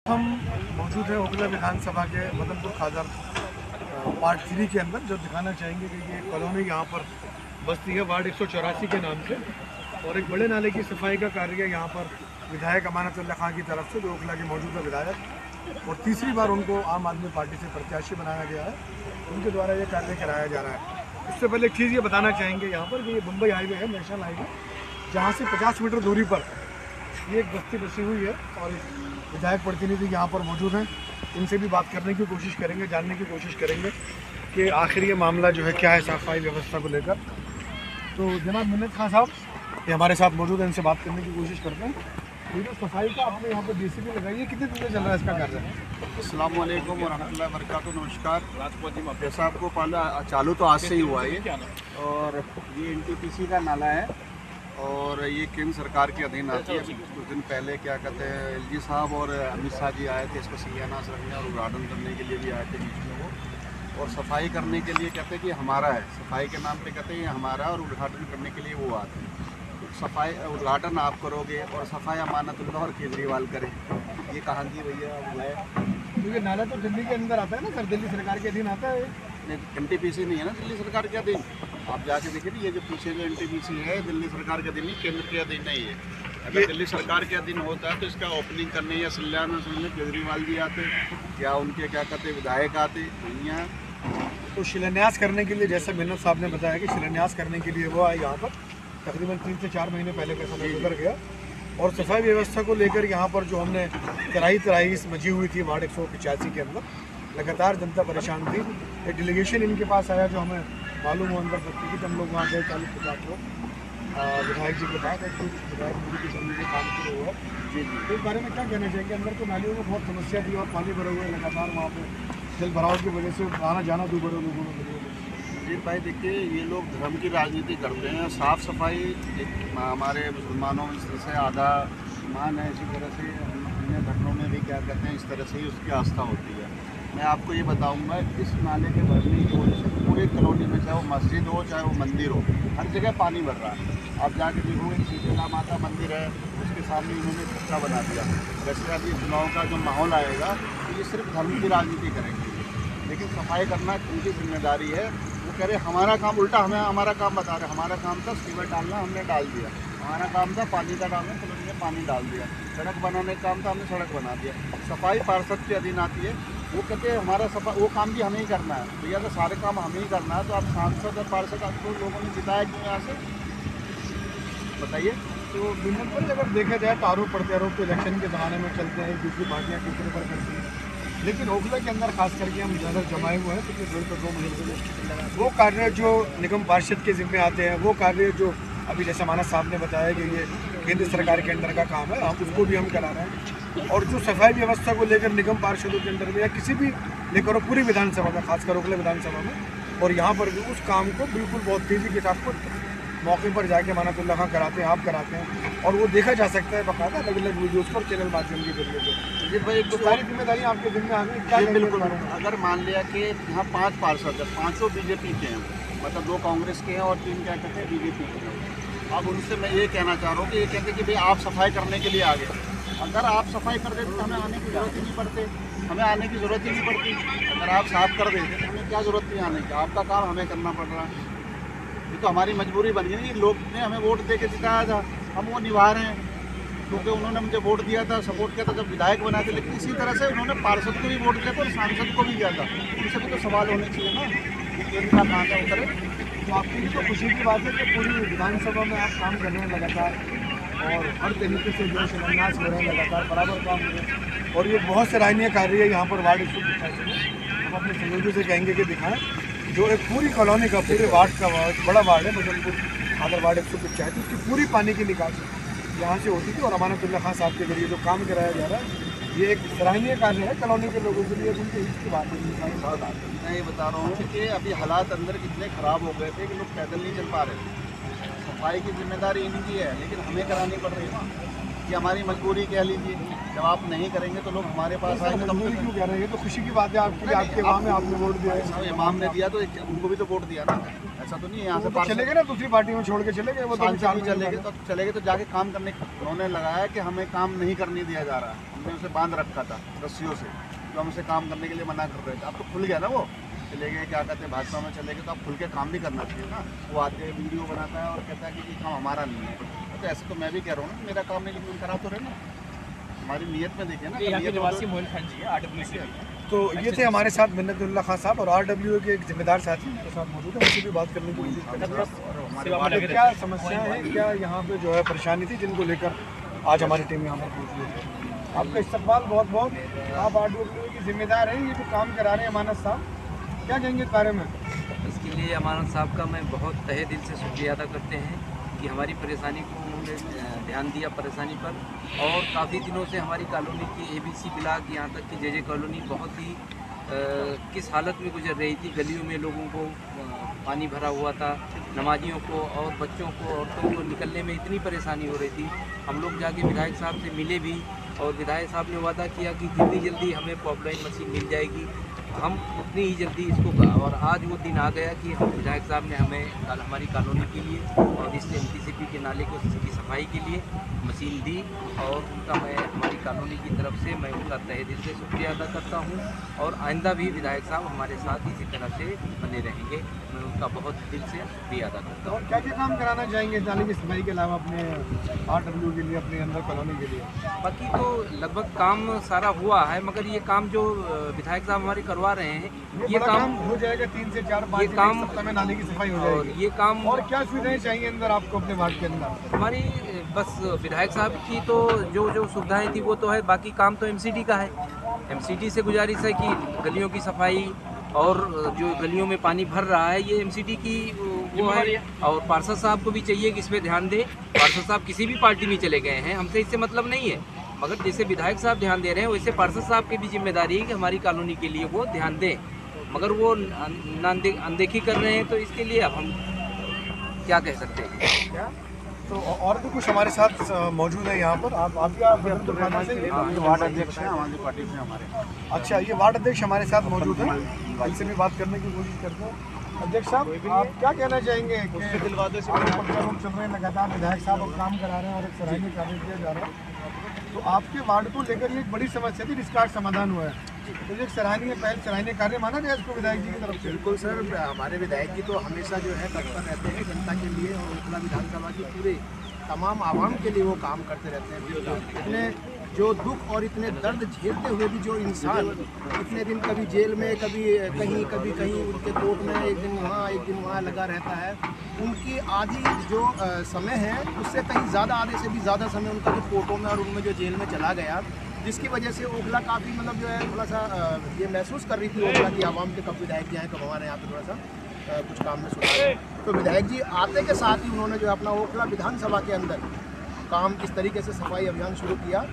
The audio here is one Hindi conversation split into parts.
हम मौजूद हैं ओखला विधानसभा के मदनपुर खादर पार्ट 3 के अंदर, जो दिखाना चाहेंगे कि ये कॉलोनी यहाँ पर बस्ती है वार्ड 184 के नाम से, और एक बड़े नाले की सफाई का कार्य यहाँ पर विधायक अमानतुल्लाह खां की तरफ से, जो ओखला के मौजूदा विधायक और तीसरी बार उनको आम आदमी पार्टी से प्रत्याशी बनाया गया है, उनके द्वारा ये कार्य कराया जा रहा है। उससे पहले एक चीज़ ये बताना चाहेंगे यहाँ पर कि ये मुंबई हाईवे है, नेशनल हाईवे, जहाँ से 50 मीटर दूरी पर ये एक बस्ती बसी हुई है और विधायक प्रतिनिधि यहाँ पर मौजूद हैं। इनसे भी बात करने की कोशिश करेंगे, जानने की कोशिश करेंगे कि आखिर ये मामला जो है क्या है सफाई व्यवस्था को लेकर। तो जनाब मिन्नत खान साहब ये हमारे साथ मौजूद हैं, इनसे बात करने की कोशिश करते हैं। ये जो सफाई का आपने यहाँ पर डीसीपी लगाई है, कितने दिन से चल रहा है इसका कार्य? अस्सलाम वालेकुम वरहमतुल्लाहि वबरकातुहू। नमस्कार। जैसा आपको पहले चालू तो आज से ही हुआ है, और ये एनटीपीसी का नाला है और ये केंद्र सरकार के अधीन आती है। कुछ दिन पहले क्या कहते हैं एलजी साहब और अमित शाह जी आए थे इसका शिलान्यास रखने और उद्घाटन करने के लिए भी आए थे बीच में वो, और सफाई करने के लिए कहते हैं कि हमारा है, सफाई के नाम पे कहते हैं ये हमारा, और उद्घाटन करने के लिए वो आते हैं। सफाई उद्घाटन आप करोगे और सफाई अमानतुल्लाह और केजरीवाल करें, ये कहाँ की भैया वो है? क्योंकि नाला तो दिल्ली के अंदर आता है ना सर, दिल्ली सरकार के अधीन आता है। एनटीपीसी नहीं है ना दिल्ली सरकार के अधीन। आप जाके देखिए ना, ये जो पीछे जो एनटीपीसी है दिल्ली सरकार के अधीन नहीं, केंद्र के अधीन नहीं है। अगर दिल्ली सरकार के अधीन होता है तो इसका ओपनिंग करने या शिलान्यास करने केजरीवाल जी आते, या उनके क्या कहते विधायक आते, नहीं है। तो शिलान्यास करने के लिए, जैसे मिन्नत साहब ने बताया कि शिलान्यास करने के लिए वो आए यहाँ पर, तकरीबन 3 से 4 महीने पहले का समय गुजर गया, और सफाई व्यवस्था को लेकर यहाँ पर जो हमने तराई मची हुई थी वार्ड 185 के अंदर, लगातार जनता परेशान थी। एक डेलीगेशन इनके पास आया, जो हमें मालूम हो अंदर तक कि हम लोग वहाँ गए 40-50 लोग विधायक जी के पास, और कुछ विधायक जी की जमीन में काम शुरू हुआ। जी जी, इस बारे में क्या कहना चाहेंगे? अंदर तो नालियों में बहुत समस्या थी और पानी भरे हुए लगातार वहाँ पर जल भराव की वजह से आना जाना दूभरे लोगों में। जी भाई देखिए, ये लोग धर्म की राजनीति करते हैं। साफ़ सफाई हमारे मुसलमानों में इस तरह से आधा ईमान है, इसी तरह से अन्य धर्मों में भी क्या कहते हैं इस तरह से ही उसकी आस्था होती है। मैं आपको ये बताऊंगा, इस नाले के भरने की वजह से पूरे कॉलोनी में, चाहे वो मस्जिद हो चाहे वो मंदिर हो, हर जगह पानी भर रहा है। आप जाके देखोगे शीतला माता मंदिर है, उसके सामने इन्होंने कचरा बना दिया। वैसे अभी चुनाव का जो माहौल आएगा तो ये सिर्फ धर्म की राजनीति करेंगे, लेकिन सफाई करना उनकी जिम्मेदारी है। वो कह रहे हमारा काम, उल्टा हमें हमारा काम बता रहे। हमारा काम था सीमेंट डालना, हमने डाल दिया। हमारा काम था पानी का डालना, तो हमने पानी डाल दिया। सड़क बनाने का काम था, हमने सड़क बना दिया। सफाई पार्षद के अधीन आती है। वो कहते हैं हमारा वो काम भी हमें ही करना है। भैया तो सारे काम हमें ही करना है, तो आप सांसद और पार्षद आपको लोगों ने जिताया क्यों यहाँ से, बताइए। तो बिल्कुल पर अगर देखा जाए तो आरोप प्रत्यारोप तो इलेक्शन के ज़माने में चलते हैं, दूसरी पार्टियाँ दूसरे पर करती हैं, लेकिन ओखला के अंदर खास करके हम नज़र जमाए हुए हैं पिछले 2 महीने से। वो कार्य जो निगम पार्षद के जिम्मे आते हैं, वो कार्य जो अभी जैसे मानस साहब ने बताया कि ये केंद्र सरकार के अंदर का काम है, हम उसको भी हम करा रहे हैं। और जो सफाई व्यवस्था को लेकर निगम पार्षदों के अंदर में या किसी भी लेकर पूरी विधानसभा में, खासकर ओखला विधानसभा में और यहाँ पर भी उस काम को बिल्कुल बहुत तेज़ी के साथ मौके पर जाके अमानतुल्लाह खां कराते हैं, आप कराते हैं, और वो देखा जा सकता है बाकायदा अलग अलग वीडियोज़ पर चैनल माध्यम के जरिए से। जी भाई, तो सारी जिम्मेदारी आपके जिम्मे आ गई क्या? बिल्कुल। अगर मान लिया कि यहाँ 5 पार्षद है, 5 बीजेपी के हैं, मतलब 2 कांग्रेस के हैं और 3 क्या कहते हैं बीजेपी के हैं। अब उनसे मैं ये कहना चाह रहा हूँ कि ये कहते हैं कि भाई आप सफाई करने के लिए आ गए। अगर आप सफाई कर देते तो हमें आने की ज़रूरत ही नहीं पड़ती, हमें आने की ज़रूरत ही नहीं पड़ती। अगर आप साफ कर देते तो हमें क्या ज़रूरत नहीं आने की, आपका काम हमें करना पड़ रहा है। ये तो हमारी मजबूरी बन गई। लोग ने हमें वोट दे के जिताया था, हम वो निभा रहे हैं, क्योंकि उन्होंने मुझे वोट दिया था, सपोर्ट किया था जब विधायक बना थे। लेकिन इसी तरह से उन्होंने पार्षद को भी वोट दिया था और सांसद को भी दिया था। उनसे भी तो सवाल होने चाहिए ना कि केंद्र का कहाँ का उतरे। तो आपकी तो खुशी की बात है कि पूरी विधानसभा में आप काम कर रहे हैं लगातार, और हर तरीके से जो शिलान्यास हो रहे हैं लगातार बराबर काम हो रहे हैं, और ये बहुत सराहनीय कार्य है। यहाँ पर वार्ड 185 में हम अपने सहयोगियों से कहेंगे कि दिखाएं, जो एक पूरी कॉलोनी का, पूरे वार्ड का बड़ा वार्ड है मदनपुर खादर वार्ड 185, उसकी पूरी पानी की निकासी यहाँ से होती थी, और अमानतुल्लाह खां साहब के जरिए जो काम कराया जा रहा है, ये एक सराहनीय कार्य है कॉलोनी के लोगों के लिए। उनके हित की बात है। मैं ये बता रहा हूँ कि अभी हालात अंदर कितने ख़राब हो गए थे कि लोग पैदल नहीं चल पा रहे थे। सफाई की जिम्मेदारी इनकी है, लेकिन हमें करानी पड़ रही है। ये हमारी मजबूरी कह लीजिए। जब आप नहीं करेंगे तो लोग हमारे पास आएंगे। तो क्यों कह रहे हैं? ये तो खुशी की बात है आपकी, आपके इमाम में आपने वोट दिया है। इमाम ने दिया तो उनको भी तो वोट दिया ना, ऐसा तो नहीं है। यहाँ से चले गए ना, दूसरी पार्टी में छोड़ के चले गए, वो तो चले गए तो जाके काम करने। उन्होंने लगाया कि हमें काम नहीं करने दिया जा रहा है। उसने उसे बांध रखा था रस्सियों से, तो हम उसे काम करने के लिए मना कर रहे थे। अब तो खुल गया ना, वो चले गए, क्या कहते हैं, भाजपा में चले गए, तो अब खुल के काम भी करना चाहिए ना। वो आते हैं, वीडियो बनाता है और कहता है कि ये काम हमारा नहीं है। तो ऐसे तो मैं भी कह रहा हूँ ना, मेरा काम नहीं, लेकिन करा तो रहे ना, हमारी नीयत में देखिए ना। यहाँ के निवासी मोहिल खान जी है, RWA से। तो ये थे हमारे साथ मिन्नतुल्लाह खान साहब और RWA के एक जिम्मेदार साथी उनके साथ मौजूद है, उनसे भी बात करने की कोशिश करेंगे। क्या समस्या है, क्या यहाँ पे जो है परेशानी थी जिनको लेकर आज हमारी टीम यहाँ पर पहुँची है। आपका इस्तकबाल बहुत बहुत, आप RWA की जिम्मेदार हैं, ये जो काम करा रहे हैं अमानत साहब, क्या कहेंगे इस बारे में? इसके लिए अमानत साहब का मैं बहुत तहे दिल से शुक्रिया अदा करते हैं कि हमारी परेशानी को उन्होंने ध्यान दिया परेशानी पर। और काफ़ी दिनों से हमारी कॉलोनी की ABC ब्लॉक यहाँ तक कि JJ कॉलोनी बहुत ही किस हालत में गुजर रही थी। गलियों में लोगों को पानी भरा हुआ था, नमाजियों को और बच्चों को, औरतों को निकलने में इतनी परेशानी हो रही थी। हम लोग जाके विधायक साहब से मिले भी और विधायक साहब ने वादा किया कि जितनी जल्दी हमें पाइपलाइन मशीन मिल जाएगी हम उतनी ही जल्दी इसको, और आज वो दिन आ गया कि हम विधायक साहब ने हमें हमारी कॉलोनी के लिए और इस MTCP के नाले को की सफाई के लिए मशीन दी। और उनका मैं हमारी कॉलोनी की तरफ से मैं उनका तहे दिल से शुक्रिया अदा करता हूँ। और आइंदा भी विधायक साहब हमारे साथ इसी तरह से बने रहेंगे, मैं उनका बहुत दिल से शुक्रिया अदा करता हूँ। और क्या क्या काम कराना चाहेंगे नाले की सफाई के अलावा अपने RWA के लिए, अपने अंदर कॉलोनी के लिए? बाकी तो लगभग काम सारा हुआ है, मगर ये काम जो विधायक साहब हमारे करवा रहे हैं ये काम हो जाएगा 3 से 4 5 सप्ताह में नाले की सफाई हो और जाएगी। ये काम और क्या सुविधाएं चाहिए अंदर आपको अपने वार्ड के अंदर? हमारी बस विधायक साहब की तो जो सुविधाएं थी वो तो है, बाकी काम तो MCD का है। MCD से गुजारिश है कि गलियों की सफाई और जो गलियों में पानी भर रहा है ये MCD की वो है। और पार्षद साहब को भी चाहिए कि इस पर ध्यान दें। पार्षद साहब किसी भी पार्टी में चले गए हैं, हमसे इससे मतलब नहीं है, मगर जैसे विधायक साहब ध्यान दे रहे हैं वैसे पार्षद साहब की भी जिम्मेदारी है कि हमारी कॉलोनी के लिए वो ध्यान दें, मगर वो अनदेखी कर रहे हैं। तो इसके लिए अब हम क्या कह सकते हैं। क्या तो और भी कुछ हमारे साथ मौजूद है यहाँ पर। आप वार्ड अध्यक्ष हैं आम आदमी पार्टी से हमारे। अच्छा, ये वार्ड अध्यक्ष हमारे साथ मौजूद है, इनसे भी बात करने की कोशिश करते हैं। अध्यक्ष साहब, आप क्या कहना चाहेंगे कि चल रहे हैं लगातार, विधायक साहब अब काम करा रहे हैं और एक सराहनीय कार्य किया जा रहा है, तो आपके वार्ड को लेकर ये एक बड़ी समस्या थी जिसका आज समाधान हुआ है, तो एक सराहनीय पहल, सराहनीय कार्य माना जाए इसको विधायक जी की तरफ से? बिल्कुल सर, हमारे विधायक जी तो हमेशा जो है तत्पर रहते हैं जनता के लिए, और ओखला विधानसभा की पूरे तमाम आवाम के लिए वो काम करते रहते हैं। इतने जो दुख और इतने दर्द झेलते हुए भी जो इंसान इतने दिन कभी जेल में, कभी कहीं उनके कोर्ट में, एक दिन वहाँ लगा रहता है, उनकी आधी जो समय है उससे कहीं ज़्यादा, आधे से भी ज़्यादा समय उनका जो कोर्टों में और उनमें जो जेल में चला गया, जिसकी वजह से ओखला काफ़ी मतलब जो है थोड़ा सा ये महसूस कर रही थी ओखला की आवाम के, कब विधायक जी आए, कब हमारे यहाँ पे थोड़ा सा कुछ काम में सुधार। तो विधायक जी आते के साथ ही उन्होंने जो अपना ओखला विधानसभा के अंदर काम इस तरीके से सफाई अभियान शुरू किया,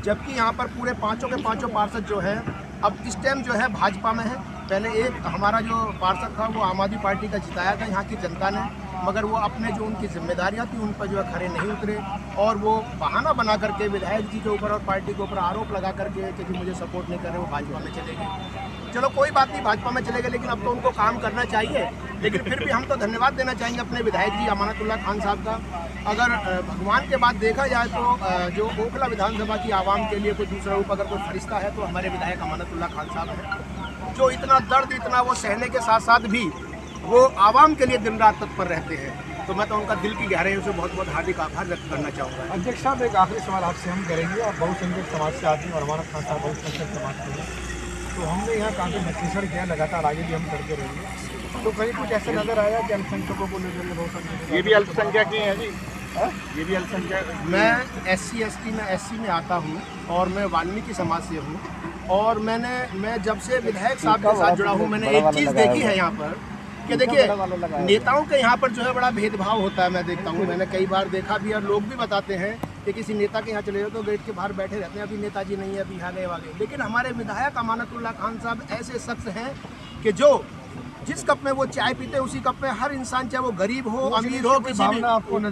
जबकि यहाँ पर पूरे पाँचों के पाँचों पार्षद जो हैं अब इस टाइम जो है भाजपा में है। पहले एक हमारा जो पार्षद था वो आम आदमी पार्टी का जिताया था यहाँ की जनता ने, मगर वो अपने जो उनकी जिम्मेदारियाँ थी उन पर जो है खड़े नहीं उतरे, और वो बहाना बना करके विधायक जी के ऊपर और पार्टी के ऊपर आरोप लगा करके कि मुझे सपोर्ट नहीं कर रहे, वो भाजपा में चले गए। चलो कोई बात नहीं, भाजपा में चले गए, लेकिन अब तो उनको काम करना चाहिए। लेकिन फिर भी हम तो धन्यवाद देना चाहेंगे अपने विधायक जी अमानतुल्लाह खान साहब का। अगर भगवान के बाद देखा जाए तो जो ओखला विधानसभा की आवाम के लिए कोई दूसरा रूप अगर कोई फरिश्ता है तो हमारे विधायक अमानतुल्लाह खान साहब हैं, जो इतना दर्द, इतना वो सहने के साथ साथ भी वो आवाम के लिए दिन रात तत्पर रहते हैं। तो मैं तो उनका दिल की गहराइयों से बहुत बहुत हार्दिक आभार व्यक्त करना चाहूँगा। अध्यक्ष साहब, एक आखिरी सवाल आपसे हम करेंगे। आप बहुसंख्यक समाज से आदमी और अमानत खान साहब बहुसंख्यक समाज के हैं, तो हमने यहाँ काफ़ी विश्लेषण किया, लगातार आगे भी हम करते रहेंगे। तो कहीं कुछ ऐसा नजर आया कि अल्पसंख्यकों को लेकर बहुसंख्यक, ये भी अल्पसंख्यक ही है जी, ये भी अल्पसंख्यक। मैं SC ST में SC में आता हूँ और मैं वाल्मीकि समाज से हूँ, और मैं जब से विधायक साहब के साथ जुड़ा हूँ मैंने एक चीज़ देखी है यहाँ पर कि देखिए नेताओं के यहाँ पर जो है बड़ा भेदभाव होता है। मैं देखता हूँ, मैंने कई बार देखा भी, और लोग भी बताते हैं कि किसी नेता के यहाँ चले जाओ तो गेट के बाहर बैठे रहते हैं, अभी नेताजी नहीं है, अभी यहाँ गए वागे। लेकिन हमारे विधायक अमानतुल्लाह खान साहब ऐसे शख्स हैं कि जो जिस कप में वो चाय पीते हैं उसी कप में हर इंसान, चाहे वो गरीब हो अमीर हो, किसी भी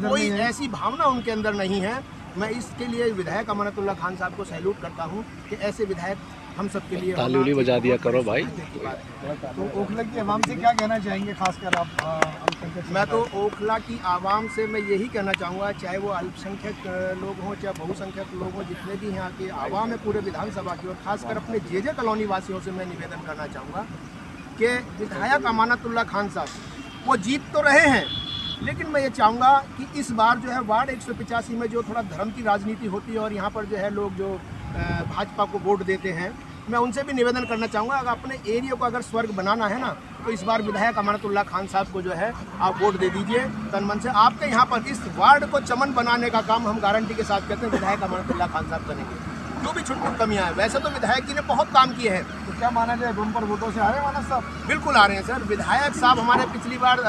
कोई ऐसी भावना उनके अंदर नहीं है। मैं इसके लिए विधायक अमानतुल्लाह खान साहब को सैल्यूट करता हूँ कि ऐसे विधायक हम सब के लिए ताली उली बजा दिया करो भाई। तो ओखला की आवाम से क्या कहना चाहेंगे, खासकर आप अल्पसंख्यक मैं तो ओखला की आवाम से मैं यही कहना चाहूँगा, चाहे वो अल्पसंख्यक लोग हों चाहे बहुसंख्यक लोग हों, जितने भी यहाँ के आवाम है पूरे विधानसभा की, और खासकर अपने जे कॉलोनी वासियों से मैं निवेदन करना चाहूँगा कि विधायक अमानतुल्लाह खान साहब वो जीत तो रहे हैं, लेकिन मैं ये चाहूँगा कि इस बार जो है वार्ड 185 में जो थोड़ा धर्म की राजनीति होती है और यहाँ पर जो है लोग जो भाजपा को वोट देते हैं, मैं उनसे भी निवेदन करना चाहूँगा, अगर अपने एरिया को अगर स्वर्ग बनाना है ना, तो इस बार विधायक अमानतुल्लाह खान साहब को जो है आप वोट दे दीजिए तन मन से। आपके यहाँ पर इस वार्ड को चमन बनाने का काम हम गारंटी के साथ कहते हैं विधायक अमानतुल्लाह खान साहब करेंगे। जो भी छोटी कमियाँ हैं, वैसे तो विधायक जी ने बहुत काम किए हैं, तो क्या माना जाए बम्पर वोटों से आ रहे हैं मानस साहब? बिल्कुल आ रहे हैं सर। विधायक साहब हमारे पिछली बार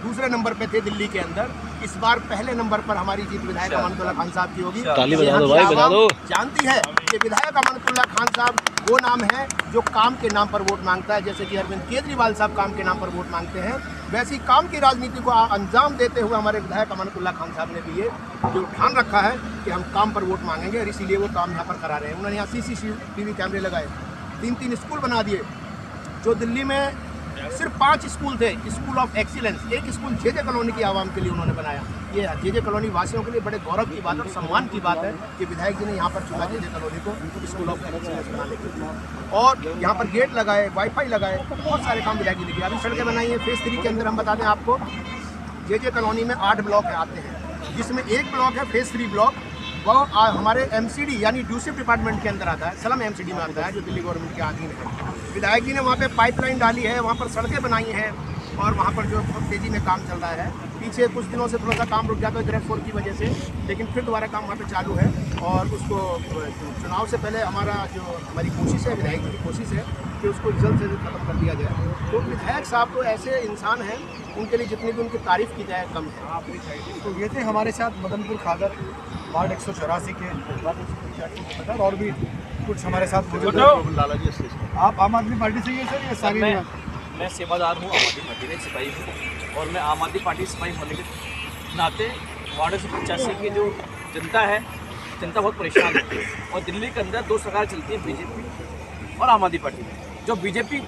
दूसरे नंबर पे थे दिल्ली के अंदर, इस बार पहले नंबर पर हमारी जीत विधायक अमानतुल्लाह खान साहब की होगी। ताली बजा दो भाई, बजा दो। जानती है कि विधायक अमानतुल्लाह खान साहब वो नाम है जो काम के नाम पर वोट मांगता है, जैसे कि अरविंद केजरीवाल साहब काम के नाम पर वोट मांगते हैं, वैसी काम की राजनीति को अंजाम देते हुए हमारे विधायक अमानतुल्लाह खान साहब ने भी ये जो ठान रखा है कि हम काम पर वोट मांगेंगे, और इसीलिए वो काम यहाँ पर करा रहे हैं। उन्होंने यहाँ CCTV कैमरे लगाए, 3 स्कूल बना दिए, जो दिल्ली में सिर्फ 5 स्कूल थे, स्कूल ऑफ एक्सीलेंस, एक स्कूल जे कॉलोनी की आवाम के लिए उन्होंने बनाया। ये जे कॉलोनी वासियों के लिए बड़े गौरव की बात और सम्मान की बात है कि विधायक जी ने यहाँ पर चुना जे कॉलोनी को स्कूल ऑफ एक्सीलेंस बनाने के लिए, और यहाँ पर गेट लगाए, वाईफाई लगाए, बहुत सारे काम विधायक जी ने किया। अभी सड़कें बनाई हैं फेज़ 3 के अंदर। हम बता दें आपको, जे कॉलोनी में 8 ब्लॉक आते हैं, जिसमें एक ब्लॉक है फेज़ 3 ब्लॉक, वो हमारे MCD यानी ड्यूसिव डिपार्टमेंट के अंदर आता है, सलम MCD में आता है, जो दिल्ली गवर्नमेंट के अधीन है। विधायक जी ने वहाँ पे पाइपलाइन डाली है, वहाँ पर सड़कें बनाई हैं, और वहाँ पर जो बहुत तेज़ी में काम चल रहा है। पीछे कुछ दिनों से थोड़ा सा काम रुक गया था ग्रेफोर की वजह से, लेकिन फिर दोबारा काम वहाँ पे चालू है, और उसको चुनाव से पहले हमारी कोशिश है, विधायक की कोशिश है कि उसको जल्द से जल्द खत्म कर दिया जाए। तो विधायक साहब तो ऐसे इंसान हैं, उनके लिए जितनी भी उनकी तारीफ़ की जाए कम है। तो ये थे हमारे साथ मदनपुर खादर वार्ड 184 के, और भी कुछ हमारे साथ मौजूद हैं। लाला जी स्टेज। आप आम आदमी पार्टी से ही है सर, ये सारी मैं सेवादार हूँ, आम आदमी पार्टी में सिपाही हूँ, और मैं आम आदमी पार्टी सिपाही होने के नाते वार्ड 185 की जो जनता है, जनता बहुत परेशान है। और दिल्ली के अंदर 2 सरकार चलती है, बीजेपी और आम आदमी पार्टी। जो बीजेपी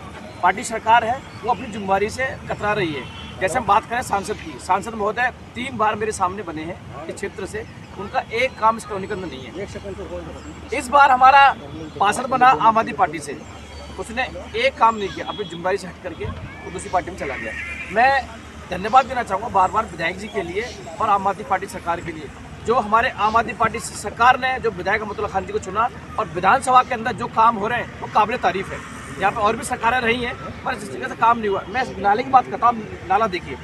पार्टी सरकार है वो अपनी जिम्मेदारी से कतरा रही है। जैसे हम बात करें सांसद की, सांसद महोदय 3 बार मेरे सामने बने हैं इस क्षेत्र से, उनका एक काम इस कॉलोनी के अंदर नहीं है। इस बार हमारा पार्षद बना आम आदमी पार्टी से, उसने एक काम नहीं किया, अपनी जिम्मेदारी से हट करके वो दूसरी पार्टी में चला गया। मैं धन्यवाद देना चाहूँगा बार बार विधायक जी के लिए और आम आदमी पार्टी सरकार के लिए, जो हमारे आम आदमी पार्टी सरकार ने जो विधायक अमानतुल्लाह खान जी को चुना, और विधानसभा के अंदर जो काम हो रहे हैं वो काबिल तारीफ है। यहाँ पे और भी सरकारें रही हैं, पर जिस तरीके से काम नहीं हुआ। मैं इस नाले की बात करता हूँ, नाला देखिए,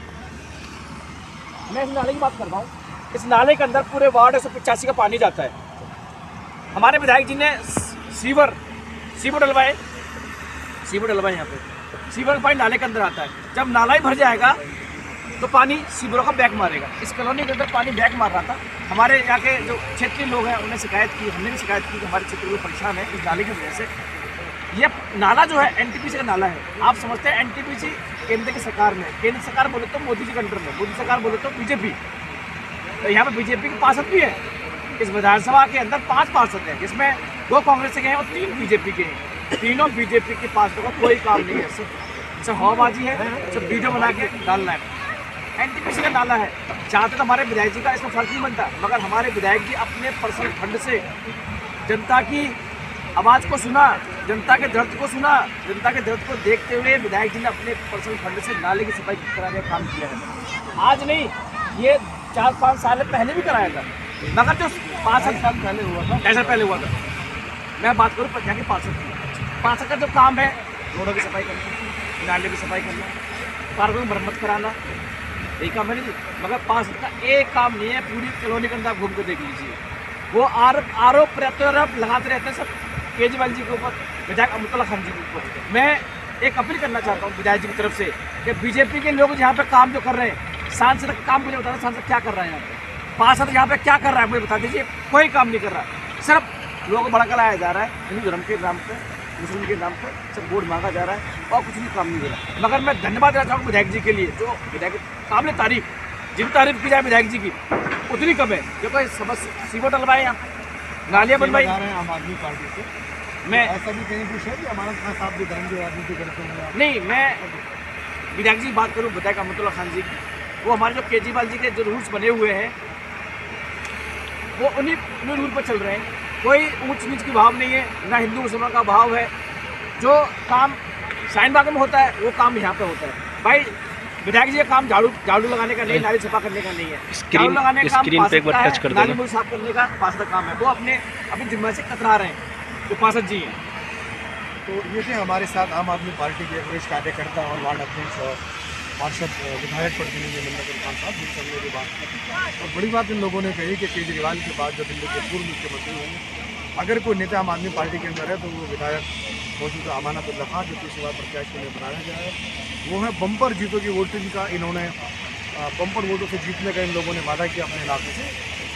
मैं इस नाले की बात कर रहा हूँ, इस नाले के अंदर पूरे वार्ड 185 का पानी जाता है। हमारे विधायक जी ने सीवर डलवाए, यहाँ पे सीवर का पानी नाले के अंदर आता है। जब नाला ही भर जाएगा तो पानी सीवरों का बैक मारेगा। इस कॉलोनी के अंदर पानी बैक मार रहा था। हमारे यहाँ के जो क्षेत्रीय लोग हैं उन्हें शिकायत की, हमने भी शिकायत की कि हमारे क्षेत्र में परेशान है इस नाले की वजह से। ये नाला जो है NTPC का नाला है। आप समझते हैं NTPC केंद्र की सरकार में, केंद्र सरकार बोले तो मोदी जी के अंडर में, मोदी सरकार बोले तो बीजेपी, तो यहाँ पे बीजेपी के पार्षद भी है। इस विधानसभा के अंदर 5 पार्षद हैं, जिसमें 2 कांग्रेस के हैं और 3 बीजेपी के हैं। तीनों बीजेपी के पार्षदों का कोई काम नहीं है, सिर्फ हवाबाजी है, सिर्फ वीडियो बना के डालना है। NTPC का नाला है, चाहते तो हमारे विधायक जी का इसमें फर्क नहीं बनता, मगर हमारे विधायक जी अपने पर्सनल फंड से जनता की आवाज़ को सुना, जनता के दर्द को सुना, जनता के दर्द को देखते हुए विधायक जी ने अपने पर्सनल फंड से नाले की सफाई कराने का काम किया है। आज नहीं, ये 4-5 साल पहले भी कराया था, मगर जो 5 साल पहले हुआ था, ऐसा पहले हुआ था। मैं बात करूँ यहाँ के पार्षद का जो काम है, रोडों की सफाई करना, नाले की सफाई करना, पार्कों में मरम्मत कराना, यही काम है नहीं। मगर पार्षद का एक काम नहीं है। पूरी कॉलोनी के अंदर आप घूम कर देख लीजिए, वो आरोप प्रत्यारोप लगाते रहते हैं सब केजरीवाल जी के ऊपर, विधायक अमानतुल्लाह खान जी के ऊपर। मैं एक अपील करना चाहता हूँ विधायक जी की तरफ से कि बीजेपी के लोग यहाँ पे काम जो कर रहे हैं, सांसद का काम मुझे बताना, सांसद क्या कर रहा है यहाँ पे, पार्षद यहाँ पे क्या कर रहा है मुझे बता दीजिए। कोई काम नहीं कर रहा, सिर्फ लोगों को भड़काया जा रहा है, हिंदू धर्म के नाम पर, मुस्लिम के नाम पर सिर्फ वोट मांगा जा रहा है और कुछ भी काम नहीं हो रहा। मगर मैं धन्यवाद देना चाहूँगा विधायक जी के लिए, जो विधायक काबिल तारीफ, जितनी तारीफ की जाए विधायक जी की उतनी कम है। जो कोई सीवर डलवाए, यहाँ नालियाँ बनवाई। आम आदमी पार्टी से मैं ऐसा भी कहीं कुछ है कि हमारा खान साहब भी धर्म की राजनीति करते हैं? नहीं, मैं विधायक जी की बात करूँ, विधायक अहमदुल्ला खान जी की, वो हमारे जो केजरीवाल जी के जो रूल्स बने हुए हैं वो उन्हीं रूल पर चल रहे हैं। कोई ऊंच नीच की भाव नहीं है, ना हिंदू मुसलमान का भाव है। जो काम शाहीन बाग में होता है वो काम यहाँ पे होता है। भाई विधायक जी का काम झाड़ू लगाने का नहीं, नाली सफा करने का नहीं है। झाड़ू लगाने का काम पे एक बार टच कर देना। नाली मुझे साफ करने का पास का काम है। वो अपनी जिम्मेदारी से कतरा रहे हैं जो पार्षद जी हैं। तो ये थे हमारे साथ आम आदमी पार्टी के वरिष्ठ कार्यकर्ता और वार्ड अध्यक्ष और पार्षद विधायक प्रतिनिधि मंडल खान साहब, जिनसे हमने भी बात की। और बड़ी बात इन लोगों ने कही कि केजरीवाल के बाद जो दिल्ली के पूर्व मुख्यमंत्री हुए, अगर कोई नेता आम आदमी पार्टी के अंदर है तो वो विधायक मौजूदा अमानतुल्लाह खान जो तीसरी बार प्रत्याशी में बनाया गया है, वो है। बम्पर जीतों की वोटिंग का इन्होंने बम्पर वोटों से जीतने का इन लोगों ने वादा किया अपने इलाके से,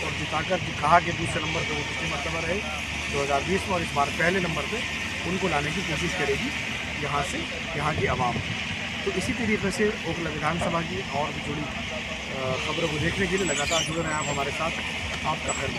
और जिताकर कहा कि दूसरे नंबर पर वो दूसरी मरतबा रहे 2020 में, और इस बार पहले नंबर पर उनको लाने की कोशिश करेगी यहाँ से, यहाँ की आवाम। तो इसी तरीके से ओखला विधानसभा की और भी जुड़ी खबरों को देखने के लिए लगातार जुड़े रहें आप हमारे साथ। आपका खैर।